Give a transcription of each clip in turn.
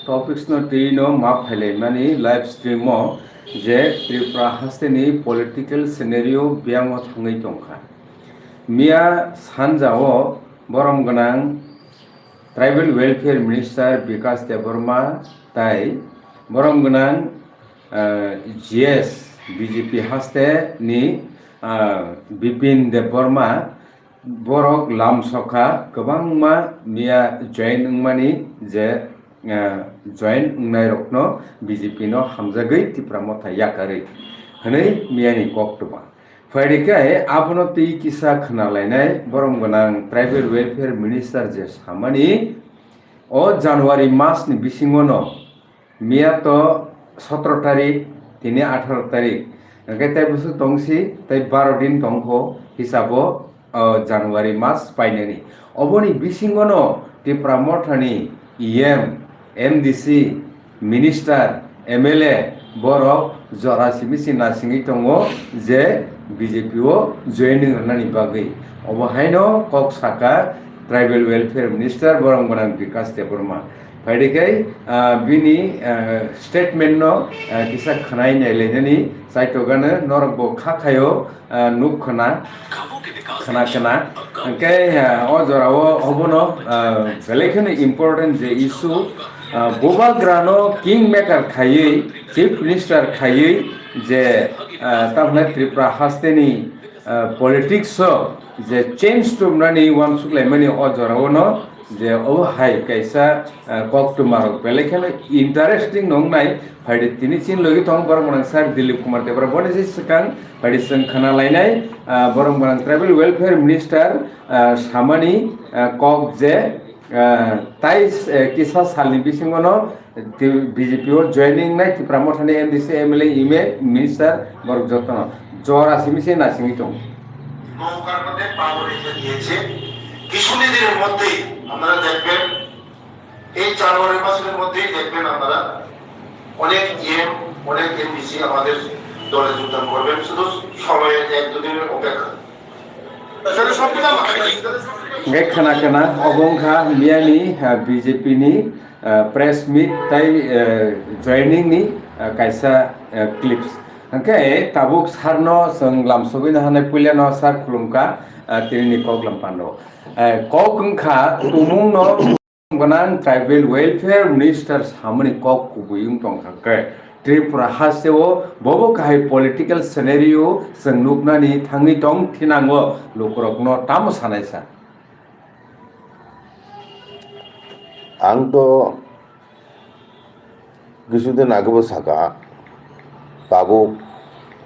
topics no tino map hele mani live stream mo je Tripura hasteni political scenario biamo thangai tongkha mia sanjao borom ganang tribal welfare minister Vikas Debarma tai borom ganang GS BJP haste ni Bipin Debarma borok lam sokha kwbangma mia join mani je join ungnai rokno BJP no hamjagoi Tripura motha yakari hanai miyani koktoba faidike abono tei kisa khnalainai borom ganang tribal welfare minister je samani o January mas ni bisingo no miya to 17 tarik tini 18 tarik angkai tai busu tongsi tai 12 din tongkho hisabo January mas painani oboni bisingo no Tripura mothani EM MDC minister MLA borok jora simisi nasingi tongo je BJP o joining ranani bagai obahaino kok saka tribal welfare minister borom ganang Vikas Debarma faidike bini statement no kisa khanai naileni saitogane norbo khakhayo nukhana khana angkai o jorao obono belekene important je issue boba grano kingmaker khayei chief minister khayei je tamne Tripura hasteni politics je change to nani wan suklaimani o jorao no je o hai kaisa kok tumaro belekene interesting nongnai faide tini chin logi tong borom ganang sir Dilip Kumar Debra boni je sikang faide sing khana lainai borom ganang tribal welfare minister samani kok je tai kisa salni bisingo no BJP or joining nai Tripura mothani MDC MLA ime minister borok jotno jora simise na singi tong নৌকার মধ্যে পাওয়ার এসে দিয়েছে কিছুদিনের মধ্যেই আপনারা দেখবেন এই জানুয়ারি মাসের মধ্যেই দেখবেন আপনারা অনেক ইএম অনেক এমবিসি আমাদের দলে যোগদান করবেন শুধু সময়ের 1-2 দিনের অপেক্ষা khana obongkha miyani BJP ni press meet tai joining ni kaisa clips angkai tabuk sarno seng lamsobina hanai puliano sar khulumka tini koklam pando kokungkha tumung no ganang tribal welfare minister samani kok kubuyung tongkha kai Tripura hasteo bobo kahai political scenario seng nuknani thangi tong thinango lokorokno tamo sanaisa ang to কিছুদিন আগেও সাকা tabuk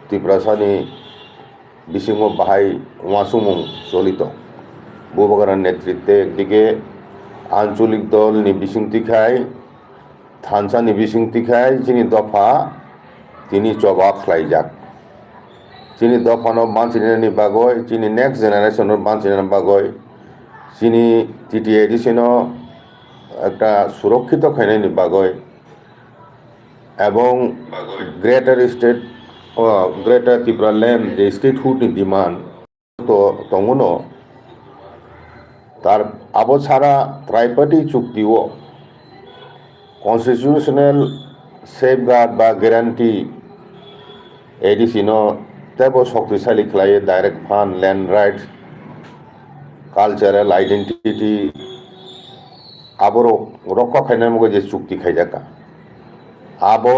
Tripura sani bisingo bahai ওয়াসুমুং চলিত বুবগারার নেতৃত্বে একদিকে আঞ্চলিক দল নিবিসিংতি খায় থানসা নিবিসিংতি খায় যিনি দফা তিনি চবাক খাইজাক যিনি দফানো বাঁচিনানি বাগয় যিনি নেক্সট জেনারেশনের বাঁচিনানি বাগয় যিনি তৃতীয় এডিশনও একটা সুরক্ষিত খাইনানি বাগয় এবং greater state greater Tripura land যে স্টেটহুডনি ডিমান্ড তো তঙ্গনো তার আবো ছাড়া ত্রাইপার্টি চুক্তিও কনস্টিটিউশনাল সেফগার্ড বা গ্যারান্টি এডিসিনো তেব শক্তিশালী খেলায় direct fund land rights cultural identity আবরো রক্ষা খাইনার মগে যে চুক্তি খাইজাকা আবো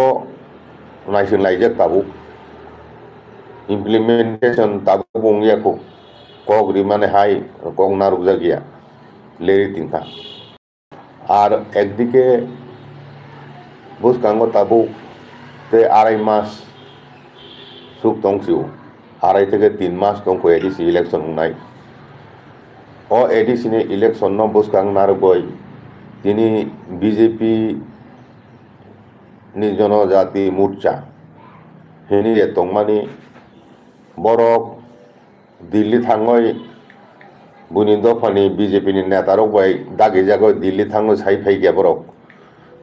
নাইসিন লাইজাক তাবুক ইমপ্লিমেন্টেশন তাবুক বংয়াকো কক রিমানে হাই কক নারুকজা গিয়া লেরি তিনটা আর একদিকে বুসকাঙ্গ তাবুক তে 2.5 মাস সুখ তংসিও 2.5 থেকে 3 মাস তংকো এডিসি ইলেকশন নাই ও এডিসিনে ইলেকশন ন বুসকাং নারুকই তিনি বিজেপি নি জনজাতি মোর্চা হেনি তংমানি বরক দিল্লি থাঙ্গই বুনি দফানি বিজেপি ni নেতারক বাই দাগে জাগয় দিল্লি থাঙ্গই সাই ফাইগে বরক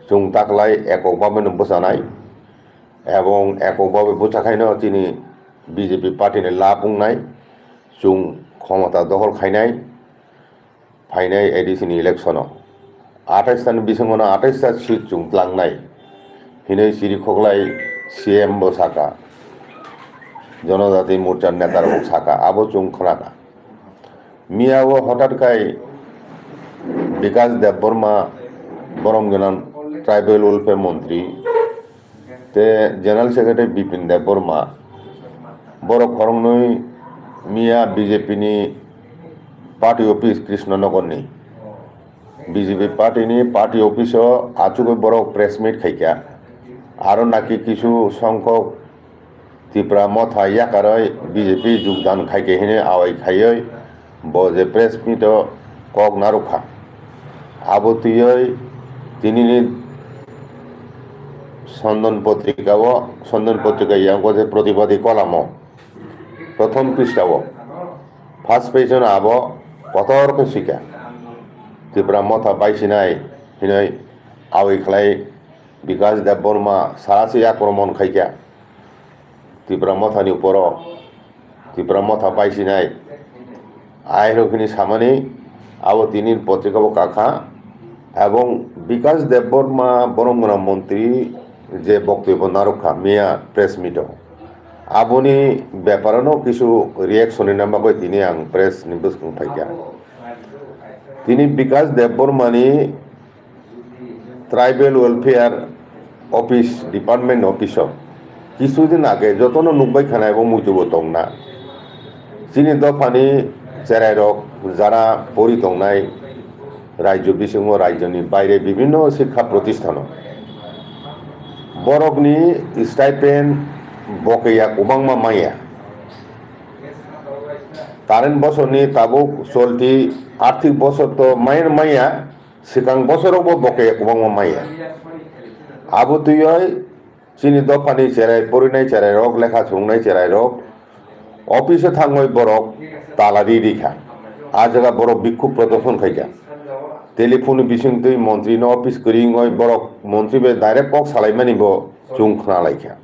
जों তাকলাই এককভাবে বসানাই এবং এককভাবে বসাখাইনো তিনি বিজেপি পার্টিনি লাভ বুংনাই जों ক্ষমতা দখল খাইনাই ফাইনাই এডিসিনি ইলেকশন 28 बिसंगना 28 सीट चुंतलांनाय हिनै सिरिखगलाय सीएम बो साका जनजाति मोर्चा नेतार बो साका आबो चुंखनाका मियावो हठाৎকাই विकास देबबर्मा बरमगोनां ट्राइबल वेलफेयर मंत्री ते जनरल सेक्रेटारि बिपिन देबबर्मा बर खरंनै मिया बीजेपी नि पार्टी ऑफिस कृष्णनगरनि बीजेपी पार्टी ऑफिस आचुके बर प्रेस मीट खाइका आरो नाकि किछु संख्यक त्रिपुरा मथा याकारै बीजेपी योगदान खाइके हिने आवाई खायै बजे प्रेस मीट कक नारुखा आबोतियै तिनिनि सन्दन पत्रिका यांको जे प्रतिवादी कलम प्रथम पृष्ठाव फार्स्ट पेजन आबो कतरके सिका त्रिपुरा मथा बाइसिनाय हिनै आवाई खलाय विकास देबबर्मा सारासि आक्रमण खाइका त्रिपुरा मथानि ऊपर त्रिपुरा मथा बाइसिनाय आयरखिनि सामानि आबो तिनि पत्रिकाव काखा এবং विकास देबबर्मा बरमगोनां मंत्री जे बक्तव्य नारुखा मिया प्रेस मीटआव आबोनि बेपारानो किछु रिएक्शननि नामाखै तिनि आं प्रेस नि बुसुं फाइका तिनि विकास देबबर्मानि ट्राइबल वेलफेयर ऑफिस डिपार्टमेंट ऑफिसआव किछुदिन आगे जतनो नुबाय खानायबो मुजुबो दंना जिनि दफानि चेराइरक जारा परि दंनाय राज्य बिसिङाव राज्यनि बायरे विभिन्न शिक्षा प्रतिष्ठान बरकनि स्टाइपेन्ड बकेया गोबांमा माया कारेन्ट बोसोरनि ताबुक चलती आर्थिक बोसोर तो माया सिगां बोसोरावबो बकेया गोबांमा माया आबुतुयै चिनि दफानि चेराइ परिनाय चेराइरक लेखा सोंनाय चेराइरक अफिसे थाङै बरक तालारि रिखा आजगा बरक बिक्षोभ प्रदर्शन खाइका टेलीफोन बिसिंतै मंत्री न ऑफिस करिङै बरक मंत्री बे डायरेक्ट कक सालायमानिबो चुंखना लायखा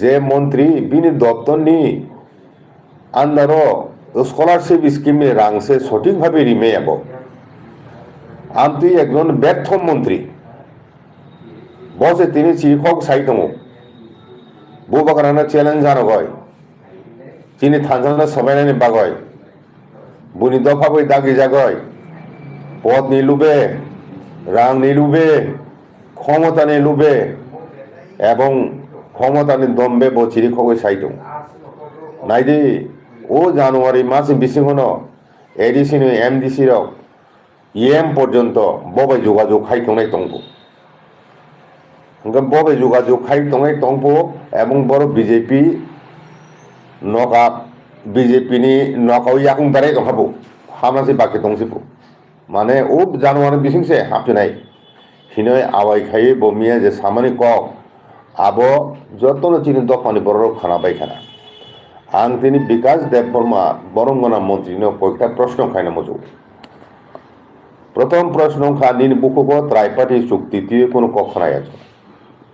जे मंत्री बिनि दप्तरनि आन्दारो स्कलारशिप स्कीम रांसे सঠিক भाবে रिमेयाबो आमति एकजन व्यर्थ मंत्री बसे तिनि चिखक साइ दङ बुबागाराना चेलेंज जानो गय तिनि थानजाना सबायनानि बागय बुनि दफाबै दागि जागय पद निलुबे रां निलुबे क्षमता निलुबे एवं क्षमतानि दम्बे बचिरि खगै साइदों नाइदि ओ जानुवारि मास बिसिङनो एडिसि एमडिसि रक इएम पर्यन्त बबाय जोगाजोग खाइथंनाय दंबो बबाय जोगाजोग खाइथंनाय दंबो एवं बर बीजेपी नका बीजेपी नि नकाव याकुं दारै दंहाबो हामासे बाकी दंसिबो माने ओ जानुवारि बिसिंसे हाफिनाय हिनै आवाई खायै बमिया जे सामानि कक आबो जतनो चिनि दफानि बरर खाना बायखाना आं तिनि विकास देबबर्मा बरमगोनां मंत्रीनो कयेकटा प्रश्न खायना मजो प्रथम प्रश्न खा निनि बुकुको त्राइपार्टी चुक्ति ती कोनो कखनाय আছে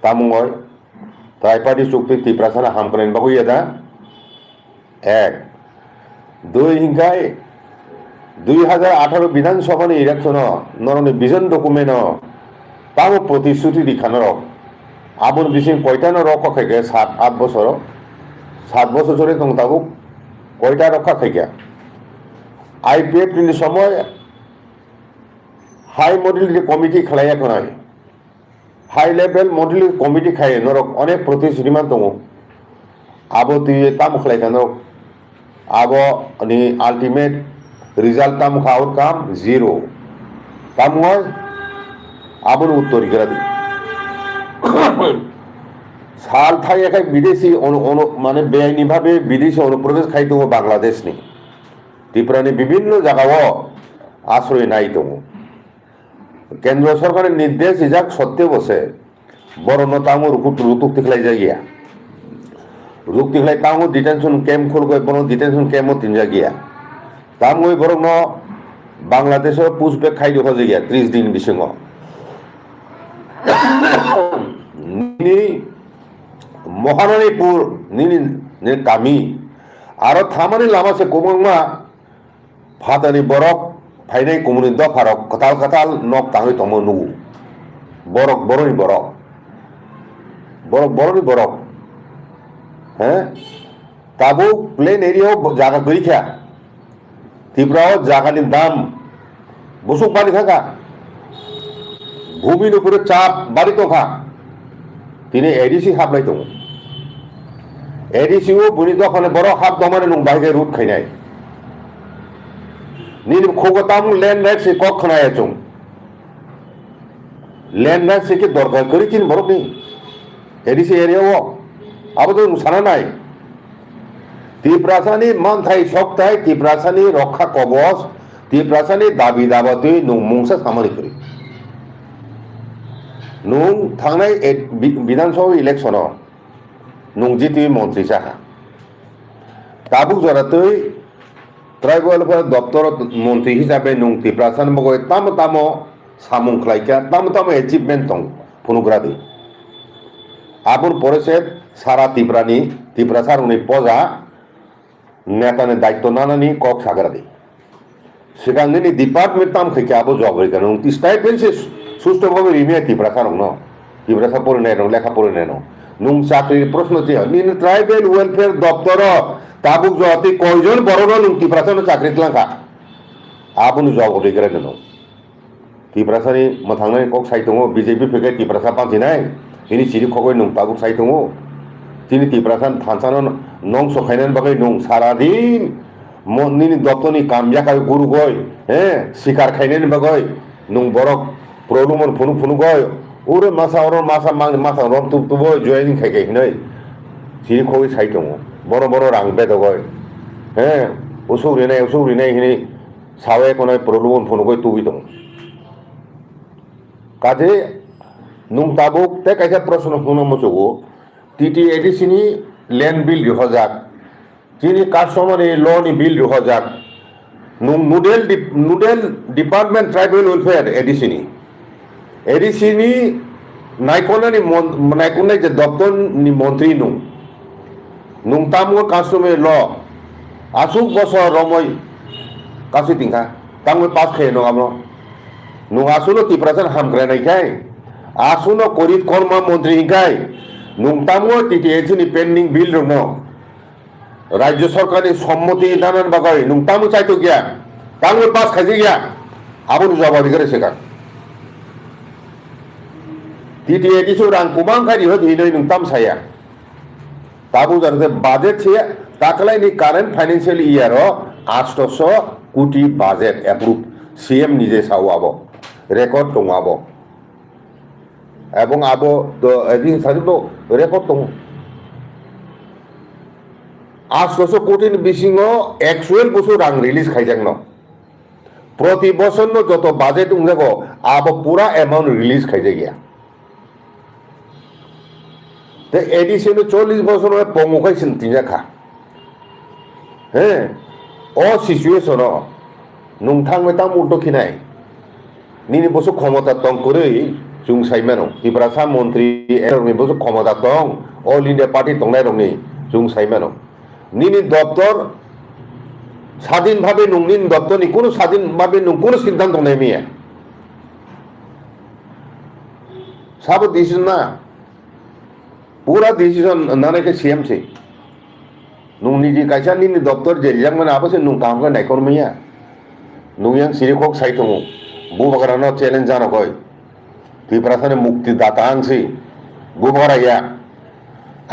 तामुङय त्राइपार्टी चुक्ति तिप्रासाना हामकनायनि बागै यादा एक दुई हिंगाय 2018 विधानसभा इलेक्शन नरनि विजन डकुमेंट तामो प्रतिश्रुति दिखानो आबुन बिसिं कयटानो रखा खाइगे 7-8 बছर 7 बছर धरे दं ताबो कयटा रखा खाइगे आईपीएफ नि समय हाई मॉडलिटी कमिटी खलाया खनाय हाई लेवल मॉडलिटी कमिटी खाय नरक अनेक प्रतिश्रुति मान दङ आबो तुय ताम खलायखानो आबो नि अल्टीमेट रिजल्ट तामुखा आउटकाम 0 तामुङय आबोन उत्तर गिरादि साल थायखाय विदेशी माने बेआईनि भावे विदेशी अनुप्रवेश खाइ दङ बांलादेशनि त्रिपुरानि विभिन्न जायगायाव आश्रय नाय दङ केंद्र सरकारेर निर्देश इजाक सत्त्वे बसे बरनो तामु रुतुक तिखलाय जागिया रुक तिखलाय तामु डिटेंशन कैम्प खुलगय बनो डिटेंशन कैम्प तिनजा गिया तामुय बरनो बांलादेश पुशबैक खाइ दङ जागिया 30 दिन बिसिङाव नि महारानीपुर नि कामी आरो थामानि लामा से कोमंगमा फातानि बरक फाइनाय कमुनि दफारक कताल कताल नक ताङै तङो नुगु बरक बरनि बरक बरक बरनि बरक हैं ताबो प्लेन एरियायाव जागा गैखाया त्रिपुरायाव जागानि दाम बुसुक बारि थाखा भूमिनि उपरे चाप बारि दंखा दिनै एडिसि हाबनाय दङ एडिसिआव बुनि दखाने बरक हाब दमाने नं बाहाय रुट खायनाय नीन खोगताम लैंड राइट से कक खनाया चुं लैंड राइट से के दरकार करी तीन बरक नहीं एडिसि एरिया वो अब तो नुसाना नहीं त्रिपुरासानी मान थाई शौक थाई त्रिपुरासानी रक्षा कवच त्रिपुरासानी दाबी दाबाते नुं मुंसा सामानि करी नुं थांनाय विधानसभा इलेक्शन नुं जिति मंत्री साहा ताबुक जराते ट्राइबल दफ्तर मंत्री हिसाबै नुं त्रिपुरासान बगै ताम ताम सामुं खालायखा ताम ताम एचिभमेंट दं फुनुग्रादि आबुन परिषद सारा त्रिपुरा सारुनि पजा नेतानि दायित्व नानानि कक सागरादि सिगांनि डिपार्टमेंट ताम खैखा आबो जब रैखा नुं स्टाइपेन्ड से सुस्थभाबै रिमिया त्रिपुरा सारं न त्रिपुरा सा फरायनाय दं लेखा फरायनाय दं नुं साख्रि प्रश्न थिया निन ट्राइबल वेलफेयर दफ्तर ताबुक जति कयजन बरनो नुं त्रिपुरासानो चाकरि लांखा आबुनु जब रैखा नं त्रिपुरासानि मथांनाय कक साइ दङ बीजेपी फेखे त्रिपुरासा पांसिनाय इनि सिरि खगय नुं ताबुक साइ दङ तिनि त्रिपुरासान थानसानो नं सखायनानै बागै नुं सारादिन निनि दफ्तरनि काम याखा गुरु गय हे शिकार खायनायनि बागै नुं बरक प्रब्लेमन फुनु फुनु गय ओरे मासा मांग मासा रम तुब तुबो जयनिं खायखाय हिनै सिरि खगय साइ दङ बड़ बड़ रां बेद गय हे उसौ रिनाय हिनै सावे कोनाय प्रब्लेमन फुनु गय तुबि दङ काजे नुं ताबुक ते कायसा प्रश्न फुनु मचुगो TTADC नि लैंड बिल दिहजाक जिनि कास्टमारि लॉ नि बिल दिहजाक नुं nodal department tribal welfare ADC नि नायख'नाय जे दफ्तर नि मंत्री नुं तामु कास्टमारि लॉ आसुक बसर रमय कासि तिंखा तांबो पास खाय नङाब्ला नुं आसुनो त्रिपुरासान हामग्रायनायखाय आसुनो करित कर्मा मंत्री हिंखाय नुं तामु TTADC नि पेंडिंग बिल दङ राज्य सरकारनि सम्मति दानान बागै नुं तामु चाइतो गया तांबो पास खायजे गया आबुनु जवाब करे सेका TTADC रां कुबां खारि होदिनै नुं ताम साया ताबु जाते बाजेट से ताकलायनि कारेन्ट फाइनेंशियल इयार 800 कोटी बाजेट एप्रुव CM निजे साव आबो रेकर्ड दङ आबो एबं आबो एदिन सारिबो रेकर्ड दङ 800 कोटी बिसिङो एक्चुअल बसु रां रिलीज खायजां न प्रति बছर न जत बाजेट दंजागो आबो पूरा अमाउंट रिलीज खायजाय गया ते एडिसन 40 बছर पंगखाय सिनतिजाखा हे ओ सिचुएशन नुंथांनो ताम उदखिनाय निनि बसु क्षमता दं करै जुं साइमानो त्रिपुरासा मंत्री एरनि बसु क्षमता दं ऑल इंडिया पार्टी दंनाय रंनि जुं साइमानो निनि दफ्तर স্বাধীন ভাবে নুংনিন দপ্তরনি কোনো স্বাধীন ভাবে নুং কোনো সিদ্ধান্ত নেই মিয়া सब डिसीजन ना पूरा डिसीजन नाने सीएम से नुं निजी कायसा निनि दफ्तर जेरिजां माने आबोसे नुं काम का नायखर मैया नुं सिरिखक साइथं बुबाग्रानो चैलेंज जानो गय त्रिपुरासानि मुक्तिदाता आंसि बुबाग्रा या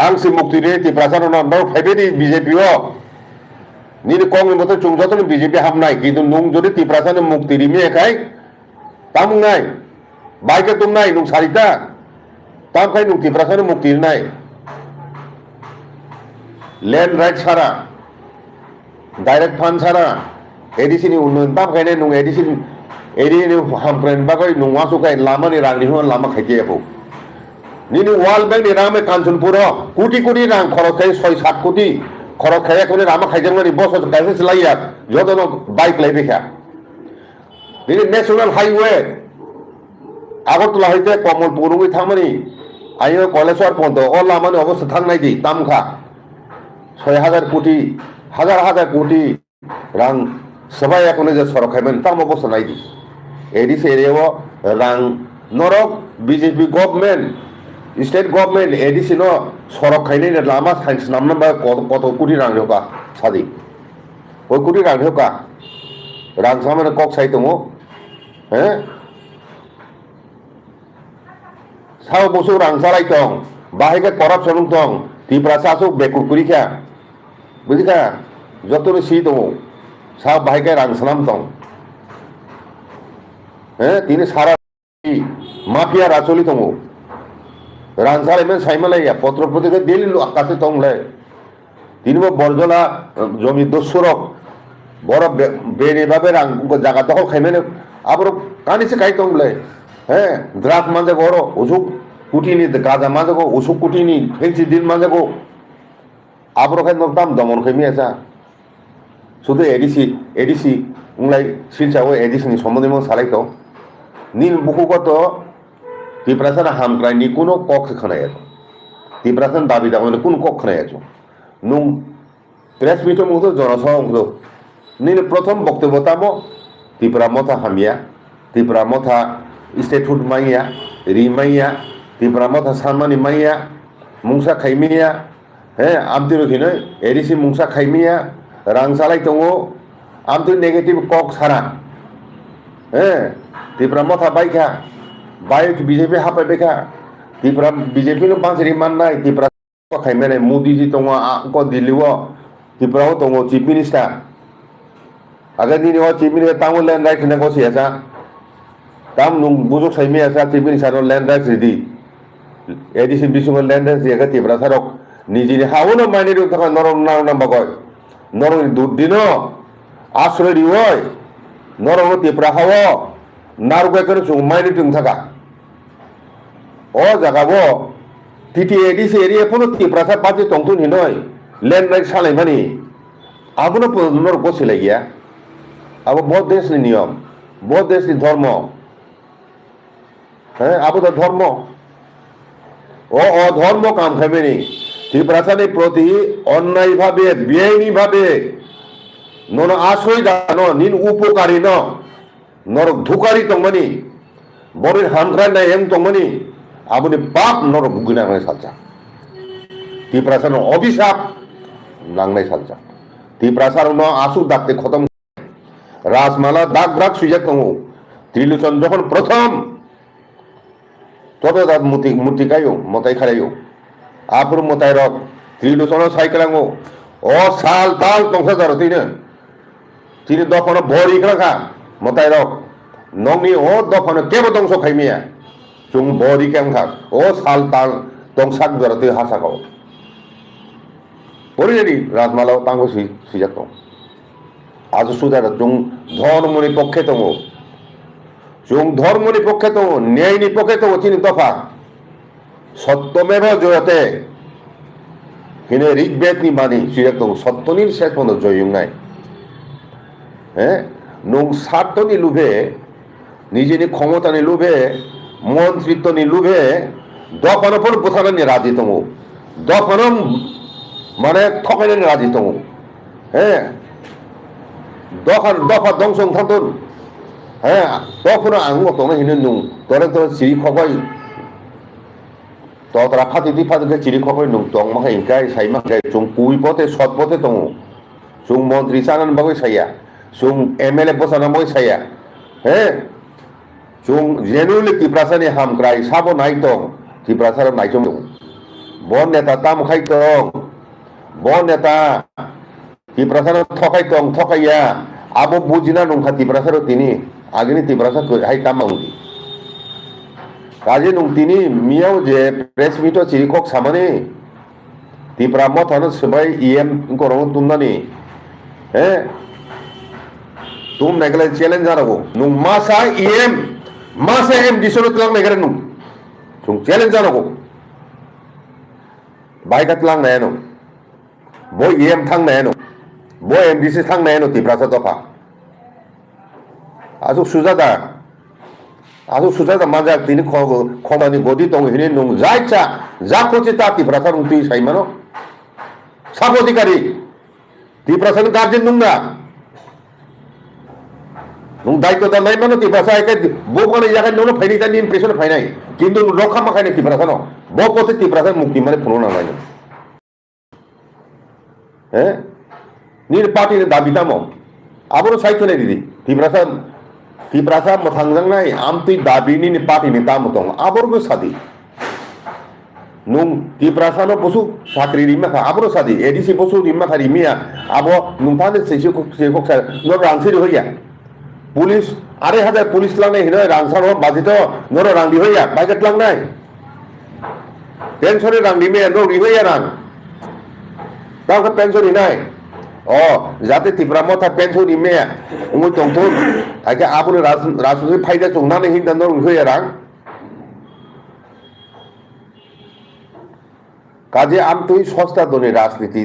आंसि मुक्ति रे त्रिपुरासानो न फाइबेदि बीजेपी ओ निनि कांग्रेस मत चुंजतनि बीजेपी हाबनाय किन्तु नुं जदि त्रिपुरासानि मुक्ति रिमेखाय तामुंनाय बाइके तुमनाय नुं सारिता तामखाय नुं त्रिपुरासानि मुक्ति नाय लैंड राइट सारा डायरेक्ट फंड सारा एडिसिनि उन्नयन तामखायनो नुं एडिसिनि हामफ्रेन बागै नुं वासुखाय लामानि रांनि हुन लामा खायथियाखौ निनि वर्ल्ड बैंक नि रामे कांचनपुर कोटी कोटी रां खरच खाय 6-7 कोटी खरच खाय कोने रामा खायजांनि बस गायसे लाया जदनो बाइक लायबेखा निनि नेशनल हाईवे आगरतला हईते कमलपुरुंगै थांमानि आयो कलेश्वर पन्त अ लामानि अबस्था थांनायदि तामखा 6,000 कोटी हजार कोटी रां সবাই এখন যে সড়ক খাইবেন তার অবস্থা নাই দি এডিসি এরিয়াও রাং নরক BJP government state government ADC ন সড়ক খাইনাই লামা সাইন্স নাম কত কোটি রাং হোকা সাদি ওই কোটি রাং হোকা রাং সামনে কক সাই দङ হ্যাঁ সাও বসু রাং সারাই দं বাহাইকে করাপশন দं ত্রিপুরা সাসু বেকুর কুরিখা বুঝিখা যতনো সি দङ सा बाहायके रां सानाम दं তিনি সারা মাফিয়া রাচলি দङ রাং সারাইমেন সাইমালাইয়া পত্র পত্রিকা দিলি আকাশে দंलाय তিনিবো বরজলা জমি দস্যুরক বড় বেনিভাবে রাং জায়গা দখল খাইমেন আবার কানিসে কাই দंलाय দ্রাগ মাঝে বড় অসুখ কুটিনি গাজা মাঝে অসুখ কুটিনি ফেন্সি দিন মাঝে আবার খাই দাম দমন খাইমিয়াছা শুধু এডিসি উংলাই শিলচাও এডিসিনি সম্বন্ধে সালাইতো নীল বুকুগত ত্রিপুরাসান হামক্রাইনি কোনো কক খানাই ত্রিপুরাসান দাবি দাবি কোন কক খানাই নুং প্রেস মিটর মুখ জনসভা মুখ নীল প্রথম বক্তব্য তামো ত্রিপুরা মথা হামিয়া ত্রিপুরা মথা স্টেটহুড মাইয়া রি মাইয়া ত্রিপুরা মথা সানমানি মাইয়া মুংসা খাইমিয়া আমতি রখিনো এডিসি মুংসা খাইমিয়া রাং সালাই দङ আমতো নেগেটিভ কক সারা ত্রিপুরা মথা বাইখা বাইক বিজেপি হাপাইबायखा ত্রিপুরা বিজেপি नो बांसिरि माननाय ত্রিপুরা खाइमेने मोदीजी दङ को दिल्लीआव ত্রিপুরাও दङ चिफ मिनिस्टार आगनि नो चिफ मिनिस्टार तामो लैंड राइट ने गसियासा ताम नुं बुजुक साइमियासा chief minister land right ready ADC बिसुङ लैंड राइट जेगा ত্রিপুরা सारक निजिनि हावनो माइनेरि थाखा नरम नांबागय नरम दुर्दिन आश्रय दिवय नरम ত্রিপুরা हाव नारुगायखौ जों माइनेरि दं थाखा ओ जागाबो टिटी एडिसि एरिया फनो ত্রিপুরা सा बाजे तंतु निनय लैंड राइट सालायमानि आबुनो नर गसिलाय गया अब बहुत देशनि नियम बहुत देशनि धर्म आबो धर्म ओ अधर्म काम खाइबेनि ত্রিপুরাসানি প্রতি অন্যায় ভাবে বেআইনি ভাবে নন আশ্রয় দানো নিন উপকারী ন নরক ধুকারি দंमोनि বরের হামক্রাইনাय এম दंमोनि আবুনি পাপ নরক ভুগিনাंनाय सालजा ত্রিপুরাসাनो अभिशाप नांनाय सालजा ত্রিপুরাসাनो आसु दागते खतम राजमाला दाग ब्राग सुइजाक दङ त्रिलोचन যখন প্রথম ততদাত মুতিকায়ো মতাই খারায়ো आपुर मताय रक त्रिलोचन साइकेलांगो ओ साल ताल तंसा जारो तिनी दफन भरि खा मताय रक नंनि ओ दफन केबो दंस खाइमिया जों भरि केमखा ओ साल ताल तंसाक जारो ति हासाखौ परिरेडी राजमालाव तांगो सुइजाक दं आज सुदार जों धर्मनि पक्षे दङ जों धर्मनि पक्षे दङ न्यायनि पक्षे दङ तिनि दफा सत्यमेव जयते हिने ऋग्वेदनि बानी सुइजाक दं सत्यनि शेष बन्द जयंनाय नों स्वार्थनि लोभे निजेनि क्षमतानि लोभे मन्त्रित्वनि लोभे दफानफोर बुथारनानै राजि दङ दफान माने थगायनानै राजि दङ दफा दंसं थांदों दफान आं गतंनो हिनो नों दरे दरे सिरि खबाय तोरा फाति दी फाति चिरि खबाय नों दं माखाय गाय साइ माखाय जों कुइ पथे सत पथे दङ जों मन्त्रि जानानै बागै साया जों एमएलए बसाना बागै साया जों जेनुअलि ত্রিপুরাসাनि हामग्राय साबो नाय दं ত্রিপুরাसाराव नायजों दं बन नेता तामखाय दं बन नेता ত্রিপুরাসাराव थकाय दं थकाया आबो बुजिना नंखा ত্রিপুরাसाराव तिनि आगनि ত্রিপুরাसाखौ हाय तामांगि काजे नं तिनि मियाव जे प्रेस मिटो चिरिखक सामानि ত্রিপুরা मथानो सबाय इएम करंग तुमनानि तुम नायगले चैलेंज जानांगौ नों मासा इएम मासा एम दिसनो तलां नायगरे नों जों चैलेंज जानांगौ बायका तलां नायानो बो इएम थांनायानो बो एमडीसी थांनायानो ত্রিপুরাসা दफा आजु सुजादा माजा तिनि खमानि गदि दं हिने नों जा इच्छा जा खोचे ता ত্রিপুরাসা रुंति साइमानो सब अधिकारी ত্রিপুরাসাनि गार्जेन नोंना nung daito da nai mano tibrasa ekai bo kone jaga nono phaini ta nin peson phainai kintu rokha ma khaine tibrasa no bo pote tibrasa mukti mane phuno na nai ni party ni dabi tamo aboro sai khone didi tibrasa mathangjang nai amtui dabi ni party ni tamo tong aboro go sadi nung tibrasa no bosu sakri rimma kha aboro sadi edc bosu rimma kha rimia abo nung phane seisi ko sa no rangsiri hoya police ২,৫০০ police লাংনাই হিনয় রাংসার বাজিত নর রাংদি হইয়া বাইকেট লাংনাই পেনশনে রাংদি মে নরি হইয়া রাং তাকে pension হিনাই যাতে ত্রিপুরা মথা পেনশন ইমে উঙ্গু চংথুন আগে আবুনে রাজনীতি ফাইদা চংনানে হিন্দা নরি হইয়া রাং কাজে আমতুই সস্তা দনে রাজনীতি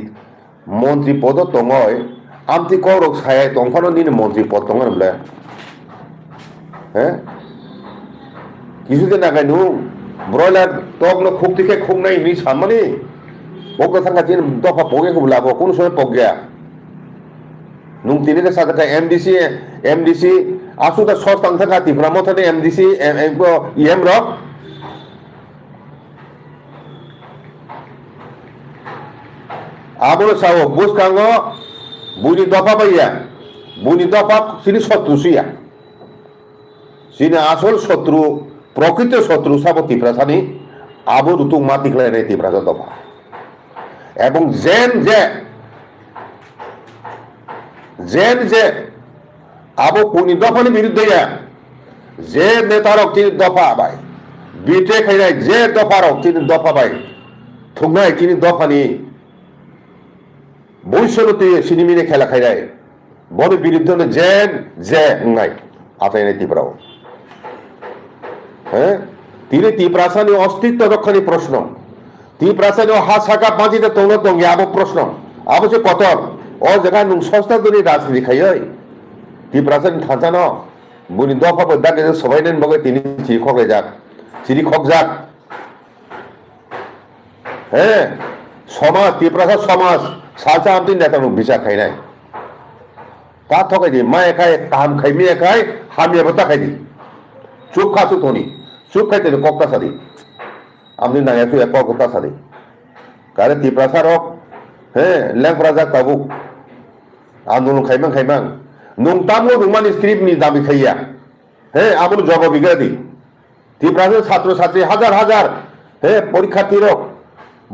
মন্ত্রী পদ তঙ্গয় আমতি কৌরক ছায় তংফানো নিনে মন্ত্রী পদ তঙ্গন বলে কিছুদিন আগে নু ব্রয়লার তগলো খুব থেকে খুব নাই নি সামনে বকলো থাকা দিন দফা পগে খুব লাভ কোন সময় পগ গিয়া নুং তিনিকে সাথে এমডিসি আসুটা সস্তাং থাকা ত্রিপুরা মথানে এমডিসি ইএম রক আবলো সাও বুস কাঙ্গো বুনি দফা পাইয়া বুনি দফা সিনি শত্রু সিয়া সিনি আসল শত্রু প্রকৃত শত্রু সাব ত্রিপ্রাসানি আবু ঋতু মা তিকলাই রে ত্রিপ্রাসা দফা এবং জেন যে আবু পুনি দফানি বিরুদ্ধে যে নেতারক তিনি দফা বাই বিটে খাইনাই যে দফারক তিনি দফা বাই থুংনাই তিনি দফানি বৈশ্যলতি সিনিমিনে খেলা খাইনাই বড় বিরুদ্ধে জেন যে নাই আতাইনাই ত্রিপুরাও তিনি ত্রিপ্রাসানি অস্তিত্ব রক্ষণী প্রশ্ন ত্রিপ্রাসানি হা সাকা পাঁচিতে তৌন দঙ্গে আবো প্রশ্ন আবশ্যক কত ও জায়গা নুং সস্তা দনি রাজনীতি খাই ত্রিপ্রাসানি থাচানো বুনি দফা বদাকে সবাই নেন বগে তিনি চিরি খক যাক সমাজ ত্রিপ্রাসা সমাজ সাচা আমতি নেতা বিচার খাই নাই তা থকাই দি মায়ে খাই কাহাম খাই মেয়ে খাই হামিয়ে বতা খাই দি চুপ খাচু তনি চুপ খাইতে কক্কা সাদি আমনি নাইয়াছু এক কক্কা সাদি কারে ত্রিপ্রাসারক লেংপ্রা যাক তাবুক আন্দোলন খাইমাং নুং তামো নুংমানি স্ক্রিপ্ট নি দাবি খাইয়া আমুল জবাব বিগা দি ত্রিপ্রাসার ছাত্র ছাত্রী হাজার পরীক্ষার্থীরক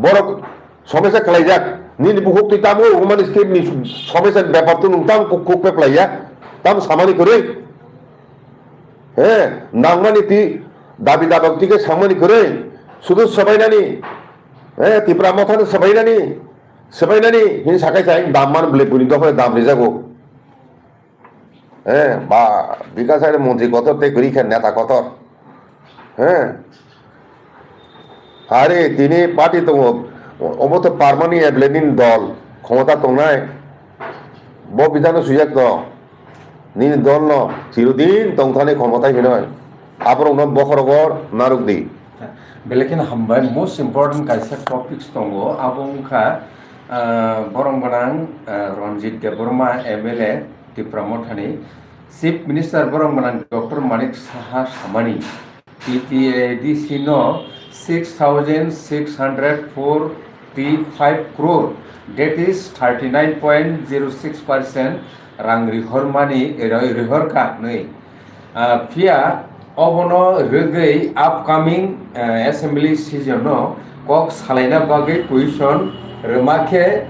বড় সমস্যা খেলাই যাক নিন বুহুক তুই তামো নুংমানি স্ক্রিপ্ট নি সমস্যার ব্যাপার তো নুং তাম কুক পেপলাইয়া তাম সামানি করে নাংমানি তি দাবি দাবাক্তিকে সামানি করে শুধু সবাইনানি ত্রিপুরা মথানে সবাইনানি হিন সাকাই চাই দাম মান বলে বুনি দফায় দাম রেজাগো বা বিকাশের মন্ত্রী কত তে করি খেন নেতা কত আরে তিনি পার্টি তো অবত পারমানি এবলেনিন দল ক্ষমতা তো নাই ব বিধান সুযোগ তো নি দল ন চিরদিন তংথানে ক্ষমতায় হিনয় আপর বখরগর নারুক দি বেলেকিন হামবাই মোস্ট ইম্পর্টেন্ট কাইসা টপিকস দঙ্গো আবংখা বরংবনাং রঞ্জিত দেববর্মা এমএলএ ত্রিপুরা মথানি চিফ মিনিস্টার বরংবনাং ডক্টর মানিক সাহা সামানি টিটিএডিসি নো 6,645 crore, that is 39.06% rang rihormani rihorka nei fia obono regei upcoming assembly season no kok salaina bagai position remakhe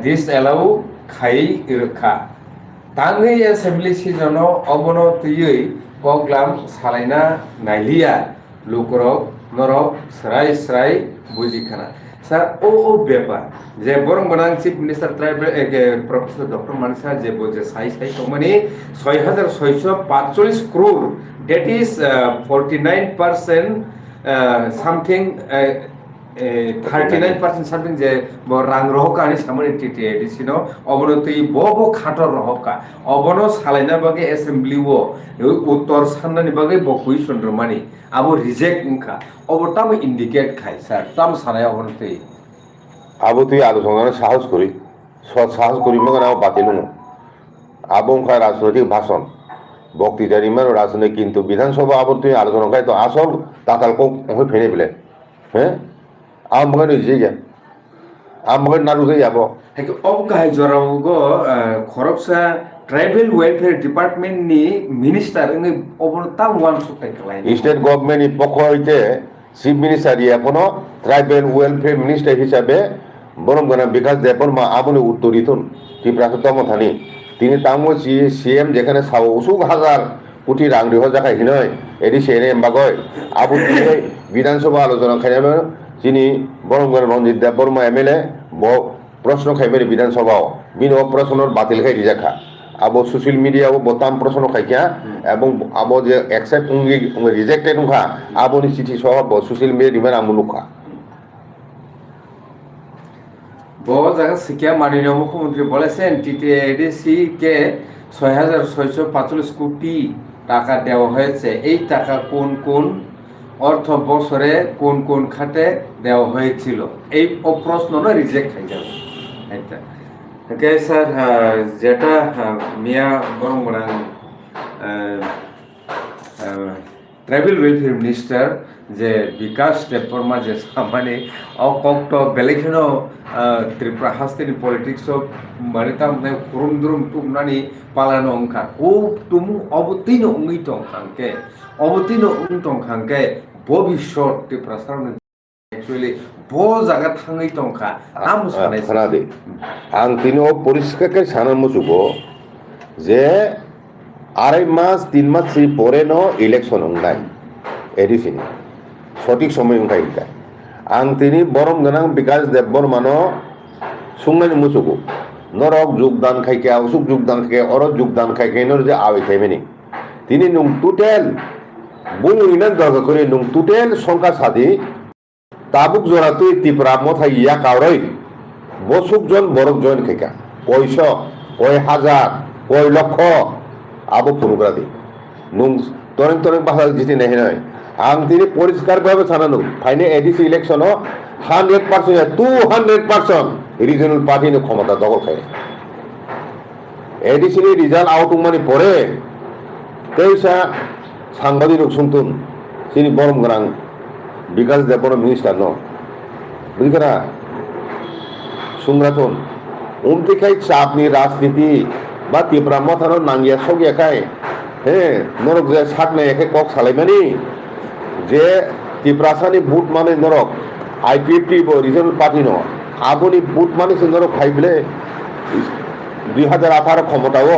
disallow khai irkha tangai assembly season no obono tuyei koglam salaina nailia lukorok norok serai bujikhana sir ও ব্যাপার যে বরং বনাং chief minister tribal professor doctor মানিসা যে বোঝে সাই মানে 6,645 crore, that is 49% something 39% something যে রাং রহকা আনি সামনে টিটিএডিসি নো অবনতি বব খাটর রহকা অবন সালাইনা বাগে অ্যাসেম্বলি ও উত্তর সান্নানি বাগে বকুই চন্দ্রমানি আবো রিজেক্ট মুখা অবটাম ইন্ডিকেট খাই স্যার তাম সানায় অবনতি আবো তুই আলোচনা সাহস করি মগন আবো বাতিল আবো রাজনৈতিক ভাষণ বক্তৃতার ইমান রাজনীতি কিন্তু বিধানসভা আবর্তী আলোচনা খাই তো আসল তাতালকো ফেনে পেলে হ্যাঁ আমাকে নিজে যা আমাকে নাড়ু হয়ে যাব Hake ob kahai jorao go khoroksa tribal welfare department ni minister ngi obon tam wan sukai kalai. State government পক্ষ হইতে চিফ মিনিস্টার এখনো ট্রাইবেল ওয়েলফেয়ার মিনিস্টার হিসাবে বরংগনা বিকাশ দেববর্মা আবনে উত্তরিতন ত্রিপুরাতম থানি তিনি তামো সিএম যেখানে সাও উসুক হাজার কোটি রাং রিহ জায়গা হিনয় এডি সেনে এমবাগয় আবু তিনি বিধানসভা আলোচনা খাইবে যিনি বরংগনা রঞ্জিত দেববর্মা এমএলএ প্রশ্ন খাইবে বিধানসভাও বিনো প্রশ্নর বাতিল খাই রিজাখা আবো সোশ্যাল মিডিয়াও বতাম প্রশ্ন খাইকা এবং আবো যে অ্যাকসেপ্ট রিজেক্টেড উখা আবনি চিঠি সহ সোশ্যাল মিডিয়া দিবেন আমুলুখা Bo jaga শিক্ষা মাননীয় মুখ্যমন্ত্রী বলেছেন টিটিএডিসি কে 6,645 কোটি টাকা দেওয়া হয়েছে এই টাকা কোন কোন অর্থ বছরে কোন কোন খাতে দেওয়া হয়েছিল এই প্রশ্নটা রিজেক্ট হয়ে যাবে এটা ওকে স্যার যেটা মিয়া বরংগনা ট্রাইবেল ওয়েলফেয়ার মিনিস্টার যে বিকাশ দেববর্মা যে মানে অকক্ট বেলেখেনো ত্রিপুরা হাস্তেনি পলিটিক্স মানে তাম খুরুম দুরুম টুমনানি পালানো অংখা ও তুমু অবতীর্ণ অঙ্গিত অংখাঙ্কে অবতীর্ণ অঙ্গিত অংখাঙ্কে ভবিষ্যৎ ত্রিপুরা সামনে एक्चुअली बहुत जगह थांगै दंखा आम सानै खोनादे आं तिनो परिष्कार साना मुसुगो जे 2.5 मास 3 मास परे न इलेक्शन होंनाय एडिसिनि सঠিক समय होंखाय आं तिनि बरम गोनां विकास देबबर्मानो सुंनाय मुसुगो नरक योगदान खायके उसुक योगदान खायके अरक योगदान खायके नर जे आवे खायमेनि तिनि नुं टोटेल बुंगिना दरगा करे नुं टोटेल संख्या सादि ताबुक जरा तुई ত্রিপুরা মথাই ইয়া কাউরই বসুক জন বরক জন খেকা কয়শ কয় হাজার কয় লক্ষ আবো পুরুগ্রা দি নুং তরেন তরেন বাহাল জিতি নেহে নয় আং তিনি পরিষ্কার ভাবে জানানো ফাইনে এডিসি ইলেকশন 100% 200% রিজনাল পার্টি নো ক্ষমতা দখল খায় এডিসি রিজাল্ট আউট মানে পরে তেইসা সাংবাদিক শুনতুন তিনি বরম গ্রাং বিকাশ দেববর্মা মিনিস্টার ন বুঝিকরা সুংরাতন উমতিখাই চাপনি রাজনীতি বা ত্রিপুরা মথানো নাঙ্গিয়া সগিয়াখাই হ্যাঁ নরক যে সাকনে একে কক সালাইমানি যে ত্রিপুরাসানি বুট মানে নরক আইপিএফটি রিজনাল পার্টি ন আবনি বুট মানে সে নরক খাইবলে 2018 ক্ষমতাও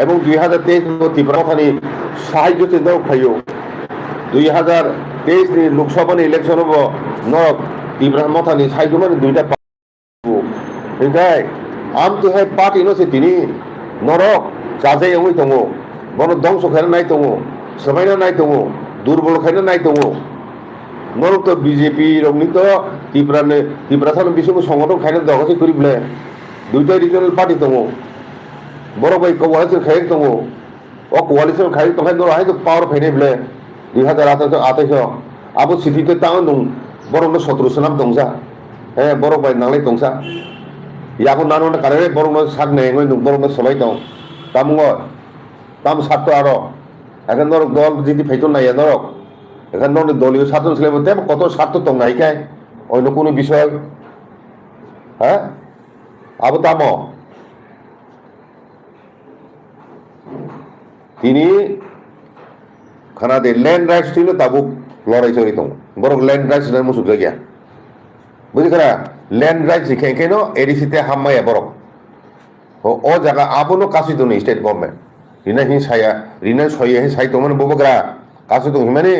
এবং 2023 ত্রিপুরা মথানি সাহায্য নরক খাইও 2023 ni লোকসভা ইলেকশন হব নরক ত্রিপুরা মথানি সাহায্য মানে দুইটা আমতো হে পার্টি নছে তিনি নরক যাজে ওই দङ বন ধ্বংস খাইনা নাই দङ সবাইনা নাই দङ দুর্বল খাইনা নাই দङ নরক তো বিজেপি রংনি তো ত্রিপুরা থান বিশ্বক সংগঠন খাইনা দগছে করিবলে দুইটা রিজনাল পার্টি দङ বড় ভাই কোয়ালিশন খাই দङ ও কোয়ালিশন খাই তো খাই নরক হাই তো পাওয়ার ফাইনেবলে 2028 আবো সিটিতে তাও দङ বরং 17 নাম দংসা হ্যাঁ বড় ভাই নাংলাই দংসা ইয়াকো নানো কারে বরং সাকনে ওই বরং সবাই দং তামঙ্গ তাম সাতটো আরো এখন নরক দল যদি ফাইতো নাই নরক এখন নরক দলীয় ছাত্র ছেলে মধ্যে কত স্বার্থ দং নাইকাই অন্য কোনো বিষয় হ্যাঁ আবো তাম তিনি খানাদে ল্যান্ড রাইটস ছিল তাবু লড়াই চলি দং বরং ল্যান্ড রাইটস না মুসুক গিয়া বুঝিকরা ল্যান্ড রাইটস কেন এডিসিতে হাম্মায়া বরং ও জায়গা আবনো কাশি দন স্টেট গভর্নমেন্ট রিনা হি সায়া রিনা সয়ে হি সাই তমান ববগ্রা কাশি দং মানে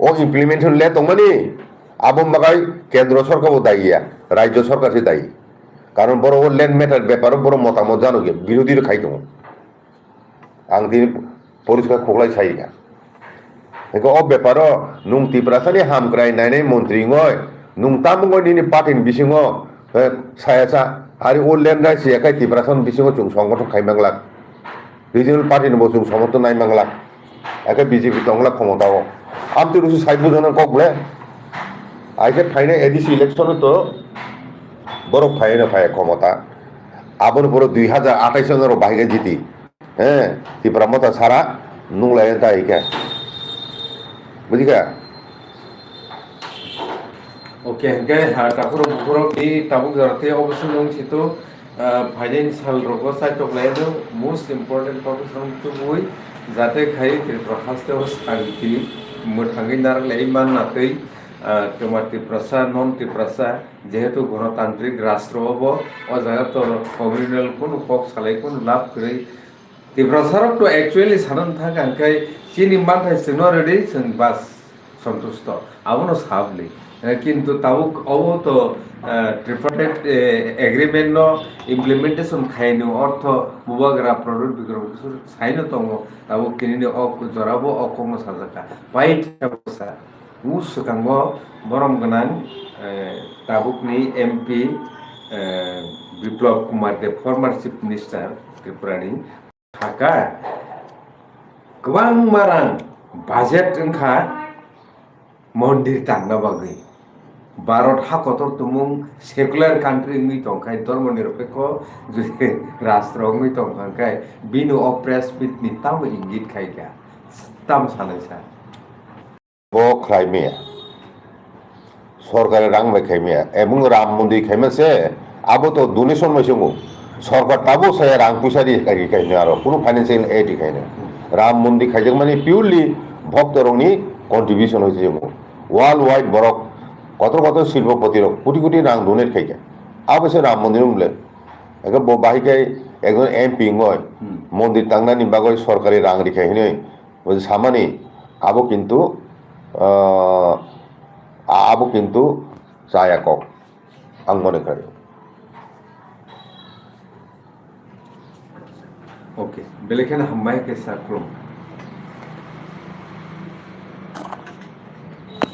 ও ইমপ্লিমেন্টেশন লে দং মানে আবম বাগাই কেন্দ্র সরকারও দায়ীয়া রাজ্য সরকারই দায়ী কারণ বড় ল্যান্ড ম্যাটার ব্যাপারে বড় মতামত জানো গে বিরোধীর খাই দং আং তিনি পরিষ্কার খোকলাই সাইয়া ও ব্যাপারও নুং ত্রিপুরাসানি হামক্রাই নাইনাই মন্ত্রী ngoi নুং তামঙ্গই নিনি পার্টিন বিসিङ সায়াসা আর ও ল্যান্ড রাইটস একাই ত্রিপুরাসান বিসিङ চুং সংগঠন খাইমাংলাক রিজনাল পার্টিন বসুং সমর্থন নাইমাংলাক একে বিজেপি দংলা ক্ষমতাও আমতি রুসি সাইবু জন ককলে আইকে ফাইনে এডিসি ইলেকশন তো বড় ফাইনে ফাই ক্ষমতা আবন বড় 2028 সনের বাইরে জিতি হ্যাঁ ত্রিপুরা মতা সারা nunglayan tayo ka. Budi ka? Oke, hingga takuro bukuro di tabuk jarate obviously nong situ financial rogo sa tok lain most important topic nong tu bui jate khai Tripura haste os angti muthangi nar leiman natei তোমার ত্রিপ্রাসা নন ত্রিপ্রাসা যেহেতু গণতান্ত্রিক রাষ্ট্র হব ও জায়গা তো communal কোন পক সালাই কোন লাভ করে ত্রিপ্রাসারক তো অ্যাকচুয়ালি সাধারণ থাকে আনকাই চিনি মাথায় সিনো রেডি বাস সন্তুষ্ট আবনো সাবলি কিন্তু তাবুক অব তো ট্রিপার্টেট এগ্রিমেন্ট ইমপ্লিমেন্টেশন খাইনো অর্থ মুবাগরা প্রডক্ট বিক্রম সাইনো দङ তাবুক কিনি অক জরাবো অকম সাজাকা বাইট অবস্থা Sukango borom ganang tabukni MP Biplop Kumar Dev former chief minister Tripurani Thaka Gwang marang budget engkha mondir tangna bagai Bharat hakotor tumung secular country ngi tongkai dormo nirapekho jodi rashtra ngi tongkai binu oppress bit ni tam ingit khaika tam sanaisa ও খাইমিয়া সরকারের রাং by খাইমিয়া এবং রাম মন্দির খাইমাছে আবো তো donation মাইসঙ্গো সরকার তাবো সায়া রাং পয়সা দিয়ে খাইনে আর কোনো ফাইন্যান্সিয়াল এড খাইনে রাম মন্দির খাইজং মানে পিওরলি ভক্তরংনি কন্ট্রিবিউশন হয়েছে যেমন ওয়ার্ল্ড ওয়াইড বরক কত কত শিল্পপতির কোটি কোটি রাং ডোনেট খাইকা আবশ্যে রাম মন্দির বলে একে বাহিকাই একজন এমপি নয় মন্দির টাংনানি বাগৈ সরকারি রাং রেখাইনে সামানি আবো কিন্তু saya kok angmone kare. Oke, belikan hambai ke sakrum.